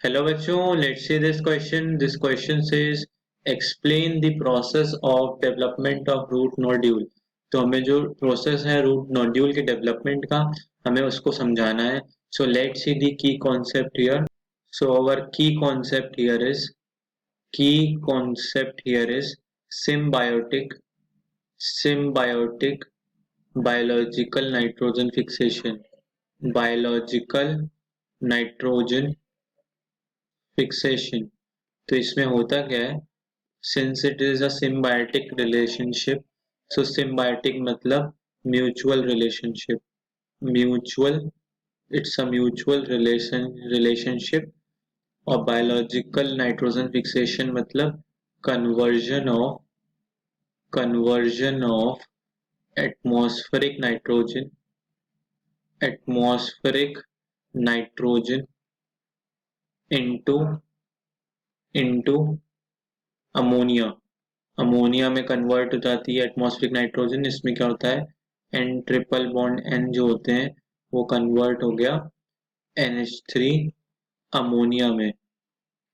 Hello बच्चों, let's see this question. This question says explain the process of development of root nodule. तो हमें जो process है root nodule के development का, हमें उसको समझाना है. So let's see the key concept here. So our key concept here is symbiotic symbiotic biological nitrogen fixation. Biological nitrogen fixation. तो इसमें होता क्या है, since it is a symbiotic relationship. So symbiotic मतलब mutual relationship. Mutual, it's a mutual relationship. और biological nitrogen fixation मतलब conversion of conversion of atmospheric nitrogen atmospheric nitrogen into into ammonia. Ammonia में convert हो जाती है atmospheric nitrogen. इसमें क्या होता है, एन ट्रिपल बॉन्ड एन जो होते हैं वो कन्वर्ट हो गया NH3 अमोनिया में.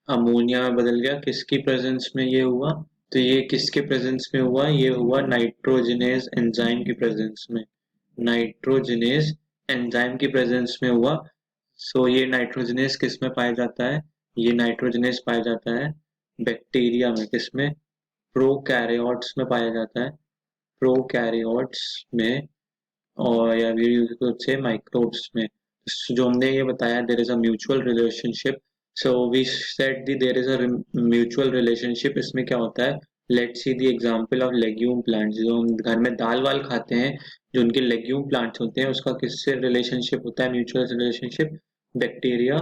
अमोनिया में बदल गया. किसकी प्रेजेंस में ये हुआ, तो ये किसके प्रेजेंस में हुआ, ये हुआ नाइट्रोजनेज एंजाइम की प्रेजेंस में. नाइट्रोजनेज एंजाइम की प्रेजेंस में हुआ. सो ये नाइट्रोजनेज किस में पाया जाता है, ये नाइट्रोजनेज पाया जाता है बैक्टीरिया में. किसमें, प्रोकैरियोट्स में पाया जाता है. प्रोकैरियोट्स में, और या से माइक्रोब्स में. जो हमने ये बताया, there is a mutual relationship. So we said the there is a mutual relationship. इसमें क्या होता है, let's see the example of legume plants. जो हम घर में दाल वाल खाते हैं, जो उनके लेग्यूम प्लांट्स होते हैं, उसका किससे रिलेशनशिप होता है, mutual relationship, bacteria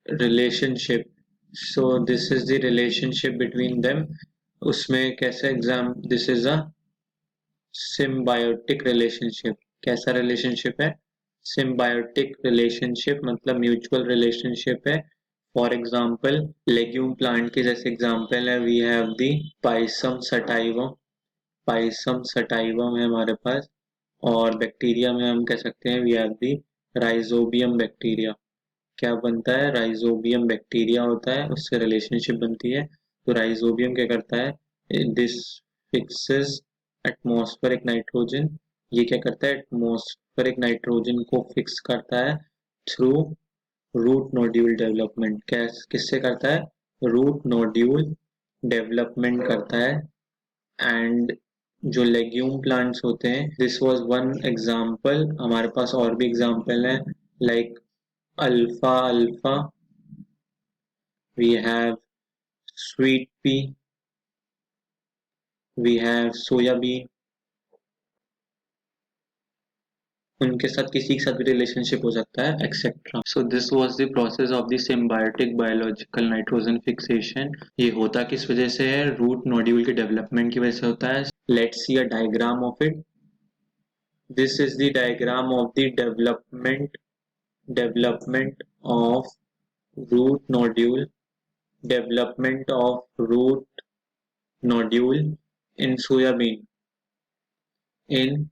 relationship. So this is the relationship between them. उसमें कैसे exam, this is a symbiotic relationship. कैसा रिलेशनशिप है, सिम्बायोटिक रिलेशनशिप मतलब म्यूचुअल रिलेशनशिप है. फॉर एग्जाम्पल लेग्यूम प्लांट के जैसे एग्जाम्पल है, we have the Pisum sativum. Pisum sativum है हमारे पास. और बैक्टीरिया में हम कह सकते हैं we have the rhizobium bacteria. क्या बनता है, राइजोबियम बैक्टीरिया होता है, उससे रिलेशनशिप बनती है. तो राइजोबियम क्या करता है, दिस फिक्सेस एटमॉस्फेरिक नाइट्रोजन. ये क्या करता है, एटमॉस्फेरिक नाइट्रोजन को फिक्स करता है थ्रू रूट नोड्यूल डेवलपमेंट. किससे करता है, रूट नोड्यूल डेवलपमेंट करता है. एंड जो लेग्यूम प्लांट्स होते हैं, दिस वाज वन एग्जांपल. हमारे पास और भी एग्जांपल हैं, like alpha alpha, we have sweet pea, we have soya bean. उनके साथ किसी के साथ भी रिलेशनशिप हो सकता है etcetera. So this was the process of the symbiotic biological nitrogen fixation. ये होता किस वजह से है, रूट नोड्यूल के डेवलपमेंट की वजह से होता है. Let's see a diagram of it. This is the diagram of the development of root nodule. Development of root nodule in soybean. In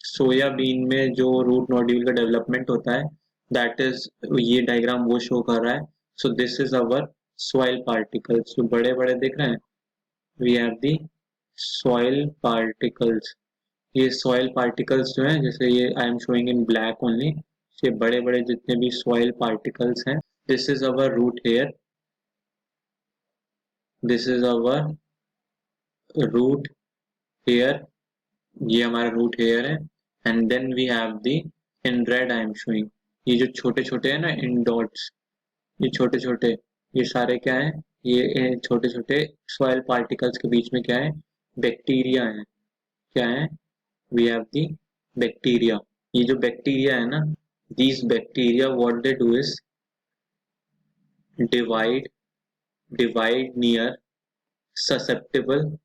soybean में जो रूट नोड्यूल का डेवलपमेंट होता है, दैट इज, ये डायग्राम वो शो कर रहा है. So this is our soil particles. जो बड़े बड़े दिख रहे हैं, we have the soil particles. ये सॉइल पार्टिकल्स जो हैं, जैसे ये आई am showing in black only, ये बड़े बड़े जितने भी सॉइल पार्टिकल्स हैं, this is our root hair. This is our root hair. ये हमारा रूट हेयर है. And then we have the, in red I am showing, ये जो छोटे छोटे हैं ना, इन डॉट्स, ये छोटे छोटे, ये सारे क्या है, ये छोटे छोटे सॉइल पार्टिकल्स के बीच में क्या है, बैक्टीरिया है. क्या है, वी हैव दी बैक्टीरिया. ये जो बैक्टीरिया है ना, these bacteria what they do is divide divide near susceptible.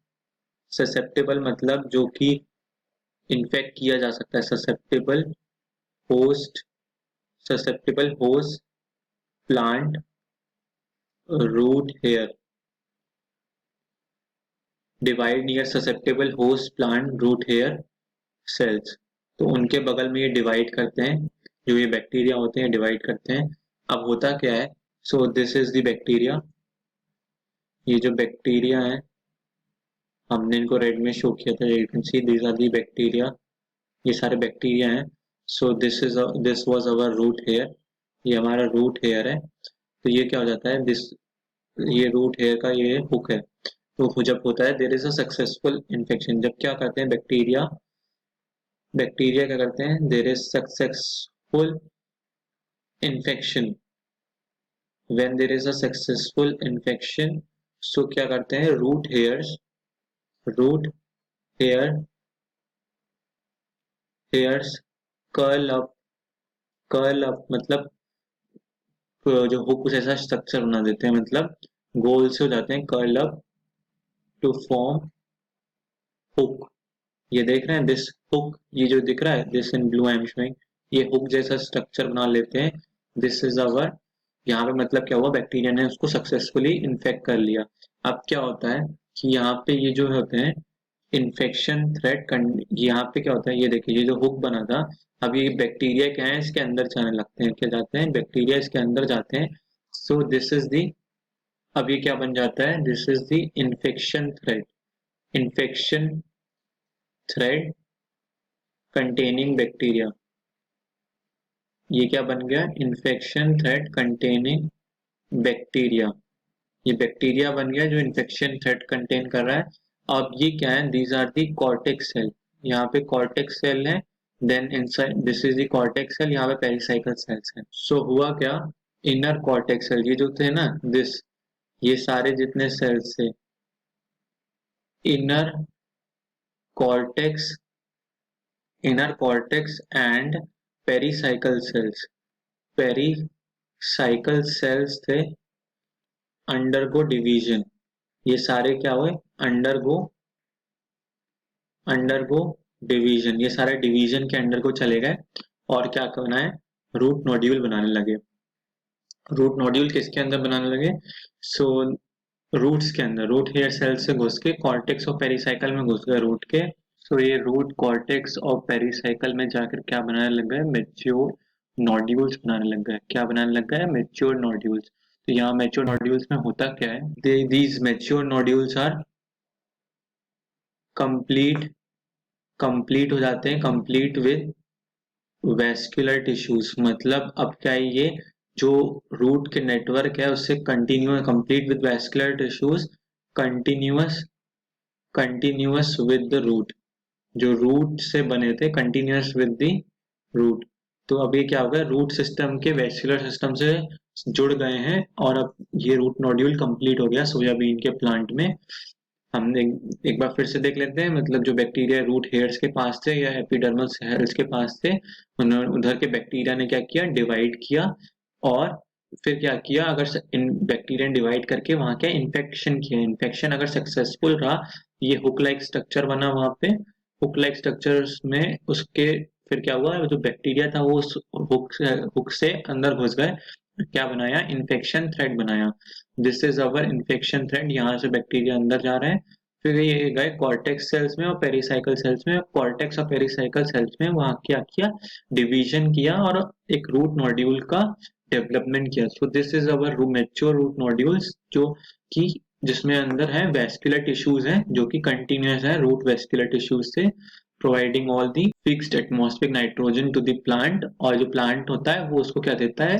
Susceptible मतलब जो कि इन्फेक्ट किया जा सकता है. Host susceptible host plant root hair. divide near susceptible host plant root hair cells. तो उनके बगल में ये डिवाइड करते हैं, जो ये बैक्टीरिया होते हैं डिवाइड करते हैं. अब होता क्या है, so this is the bacteria. ये जो बैक्टीरिया है हमने इनको रेड में शो किया था, you can see these are the bacteria, ये सारे बैक्टीरिया हैं। So this was our root hair, ये हमारा रूट हेयर है। तो ये क्या हो जाता है, दिस ये रूट हेयर का ये हुक है। तो जब होता है there is a successful infection, जब क्या करते हैं बैक्टीरिया बैक्टीरिया क्या करते हैं, there is successful infection, when there is a successful infection, so क्या करते हैं root hair hairs curl up मतलब जो हुक कुछ ऐसा स्ट्रक्चर बना देते हैं, मतलब गोल से हो जाते हैं, curl up to form hook. ये देख रहे हैं दिस हुक, ये जो दिख रहा है this in blue I am showing, ये हुक जैसा स्ट्रक्चर बना लेते हैं। दिस इज अवर, यहाँ पे मतलब क्या हुआ, बैक्टीरिया ने उसको सक्सेसफुली इन्फेक्ट कर लिया। अब क्या होता है कि यहाँ पे ये जो होते हैं इन्फेक्शन थ्रेट, यहाँ पे क्या होता है, ये देखिए ये जो हुक बना था, अब ये बैक्टीरिया क्या है इसके अंदर जाने लगते हैं, क्या जाते हैं बैक्टीरिया इसके अंदर जाते हैं। सो दिस इज दी, अब ये क्या बन जाता है, this is the infection thread, infection thread containing bacteria. ये क्या बन गया, इन्फेक्शन थ्रेड कंटेनिंग बैक्टीरिया, ये बैक्टीरिया बन गया जो इन्फेक्शन थ्रेड कंटेन कर रहा है। अब ये क्या है, these are the cortex cell, यहाँ पे कॉर्टेक्स सेल है, then inside this is the cortex cell, यहाँ पे पेरिसाइकल सेल्स हैं। सो हुआ क्या, इनर कॉर्टेक्स सेल ये जो थे ना दिस, ये सारे जितने सेल्स थे, inner cortex inner cortex and pericycle cells, pericycle cells थे अंडरगो डिवीजन, ये सारे क्या हुए, अंडरगो अंडरगो डिवीजन, ये सारे डिवीजन के अंडर को चले गए और क्या करना है, रूट नोड्यूल बनाने लगे। रूट नोड्यूल किसके अंदर बनाने लगे, सो रूट्स के अंदर, रूट हेयर सेल से घुस के कॉर्टेक्स और पेरिसाइकल में घुस गए रूट के। सो ये रूट कॉर्टेक्स और पेरिसाइकल में जाकर क्या बनाने लग गए, मेच्योर नोड्यूल्स बनाने लग गए। क्या बनाने लग गए, मेच्योर नोड्यूल्स। तो यहाँ मेच्योर नोड्यूल्स में होता क्या है, these mature nodules are complete complete हो जाते हैं, कंप्लीट विद वैस्कुलर टिश्यूज, मतलब अब क्या है, ये जो रूट के नेटवर्क है उससे continuous, complete with vascular tissues, continuous continuous with the root, जो रूट से बने थे कंटिन्यूस विद द रूट। तो अब ये क्या हो गया, रूट सिस्टम के वैस्कुलर सिस्टम से जुड़ गए हैं और अब ये रूट नोड्यूल कंप्लीट हो गया सोयाबीन के प्लांट में। हमने एक बार फिर से देख लेते हैं, मतलब जो बैक्टीरिया रूट हेयर्स के पास थे या एपिडर्मल सेल्स के पास थे, उन्होंने उधर के बैक्टीरिया ने क्या किया, डिवाइड किया और फिर क्या किया, अगर इन बैक्टीरिया ने डिवाइड करके वहां क्या इन्फेक्शन किया, इन्फेक्शन अगर सक्सेसफुल रहा, ये हुक लाइक स्ट्रक्चर बना वहां पे, हुक लाइक स्ट्रक्चर्स में उसके फिर क्या हुआ, जो बैक्टीरिया था वो उस हुक से अंदर घुस गए, क्या बनाया, इन्फेक्शन थ्रेड बनाया। This is our infection thread, यहाँ से बैक्टीरिया अंदर जा रहे हैं, फिर ये गए कॉर्टेक्स सेल्स में और पेरिसाइकल सेल्स में, कॉर्टेक्स और पेरिसाइकल सेल्स में वहां क्या किया, डिवीजन किया और एक रूट नोड्यूल का डेवलपमेंट किया। So this is our mature root nodules, जो कि जिसमें अंदर है वैस्कुलर टिश्यूज हैं जो कि कंटिन्यूस है रूट वैस्कुलर टिश्यूज से, providing all the fixed atmospheric nitrogen to the plant, और जो प्लांट होता है वो उसको क्या देता है,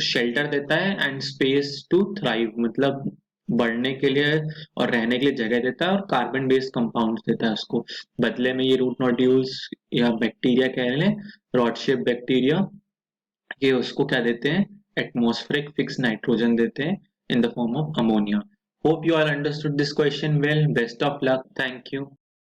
शेल्टर देता है एंड स्पेस टू थ्राइव, मतलब बढ़ने के लिए और रहने के लिए जगह देता है, और कार्बन बेस्ड कंपाउंड देता है उसको। बदले में ये रूट नोड्यूल्स या बैक्टीरिया कह लें, रॉड शेप बैक्टीरिया, ये उसको क्या देते हैं, एटमॉस्फेरिक फिक्स नाइट्रोजन देते हैं in the form of ammonia. Hope you all understood this question well, best of luck, thank you.